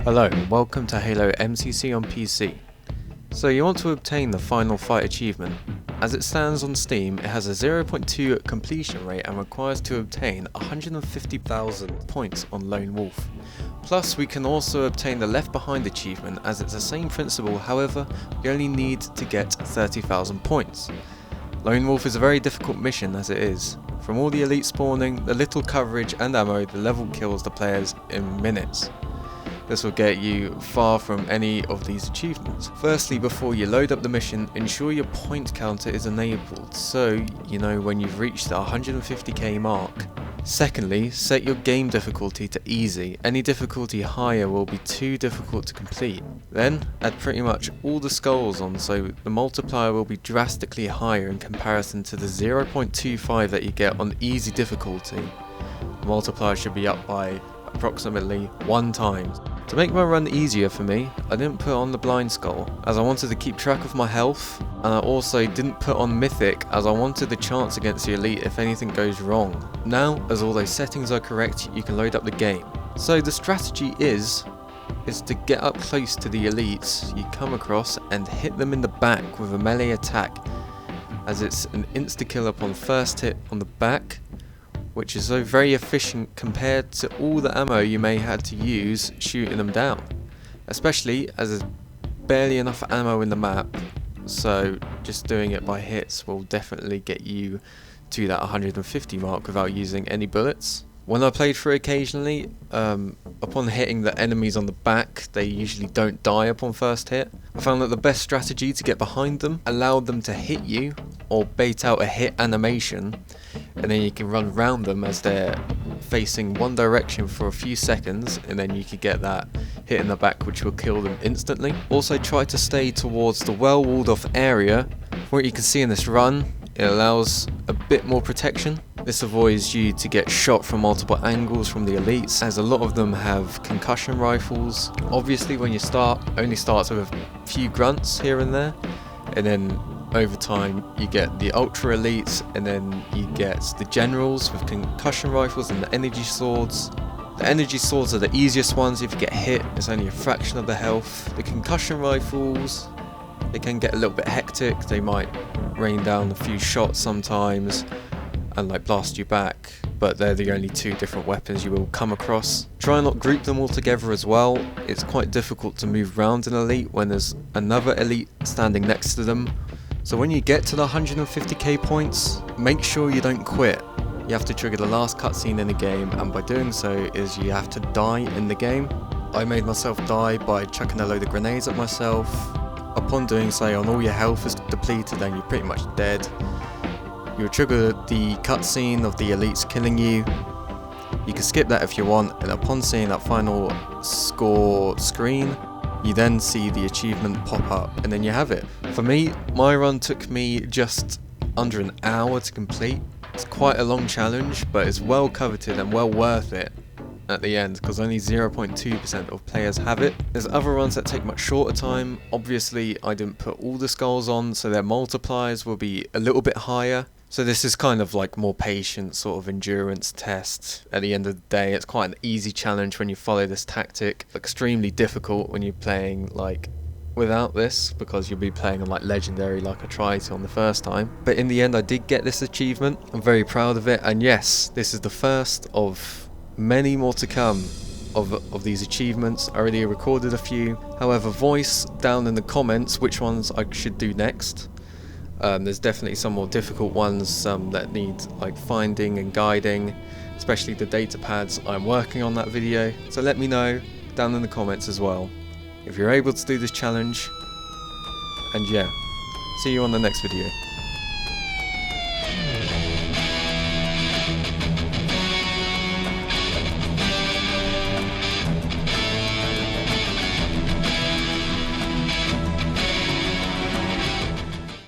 Hello and welcome to Halo MCC on PC. So you want to obtain the Final Fight Achievement. As it stands on Steam, it has a 0.2 completion rate and requires to obtain 150,000 points on Lone Wolf. Plus we can also obtain the Left Behind achievement as it's the same principle, however we only need to get 30,000 points. Lone Wolf is a very difficult mission as it is. From all the elite spawning, the little coverage and ammo, the level kills the players in minutes. This will get you far from any of these achievements. Firstly, before you load up the mission, ensure your point counter is enabled so you know when you've reached the 150k mark. Secondly, set your game difficulty to easy. Any difficulty higher will be too difficult to complete. Then, add pretty much all the skulls on so the multiplier will be drastically higher in comparison to the 0.25 that you get on easy difficulty. The multiplier should be up by approximately 1 time. To make my run easier for me, I didn't put on the blind skull as I wanted to keep track of my health, and I also didn't put on mythic as I wanted the chance against the elite if anything goes wrong. Now, as all those settings are correct, you can load up the game. So the strategy is to get up close to the elites you come across and hit them in the back with a melee attack, as it's an insta-kill upon first hit on the back, which is so very efficient compared to all the ammo you may have to use shooting them down, especially as there's barely enough ammo in the map, so just doing it by hits will definitely get you to that 150 mark without using any bullets. When I played through occasionally, upon hitting the enemies on the back, they usually don't die upon first hit. I found that the best strategy to get behind them allowed them to hit you or bait out a hit animation, and then you can run around them as they're facing one direction for a few seconds, and then you could get that hit in the back which will kill them instantly. Also try to stay towards the well walled off area. From what you can see in this run, it allows a bit more protection. This avoids you to get shot from multiple angles from the elites, as a lot of them have concussion rifles. Obviously when you start, only starts with a few grunts here and there, and then over time you get the ultra elites, and then you get the generals with concussion rifles and the energy swords. The energy swords are the easiest ones. If you get hit, it's only a fraction of the health. The concussion rifles, they can get a little bit hectic. They might rain down a few shots sometimes and like blast you back, but they're the only 2 different weapons you will come across. Try and not group them all together as well. It's quite difficult to move around an elite when there's another elite standing next to them. So when you get to the 150k points, make sure you don't quit. You have to trigger the last cutscene in the game, and by doing so is you have to die in the game. I made myself die by chucking a load of grenades at myself. Upon doing so, when all your health is depleted and you're pretty much dead, you'll trigger the cutscene of the elites killing you. You can skip that if you want, and upon seeing that final score screen, you then see the achievement pop up, and then you have it. For me, my run took me just under an hour to complete. It's quite a long challenge, but it's well coveted and well worth it at the end, because only 0.2% of players have it. There's other runs that take much shorter time. Obviously I didn't put all the skulls on, so their multipliers will be a little bit higher. So this is kind of like more patient sort of endurance test. At the end of the day, it's quite an easy challenge when you follow this tactic. Extremely difficult when you're playing like without this, because you'll be playing on like legendary like I tried to on the first time. But in the end I did get this achievement. I'm very proud of it, and yes, this is the first of many more to come of these achievements. I already recorded a few. However, voice down in the comments which ones I should do next. There's definitely some more difficult ones, that need like finding and guiding, especially the data pads. I'm working on that video, so let me know down in the comments as well if you're able to do this challenge. And yeah, see you on the next video.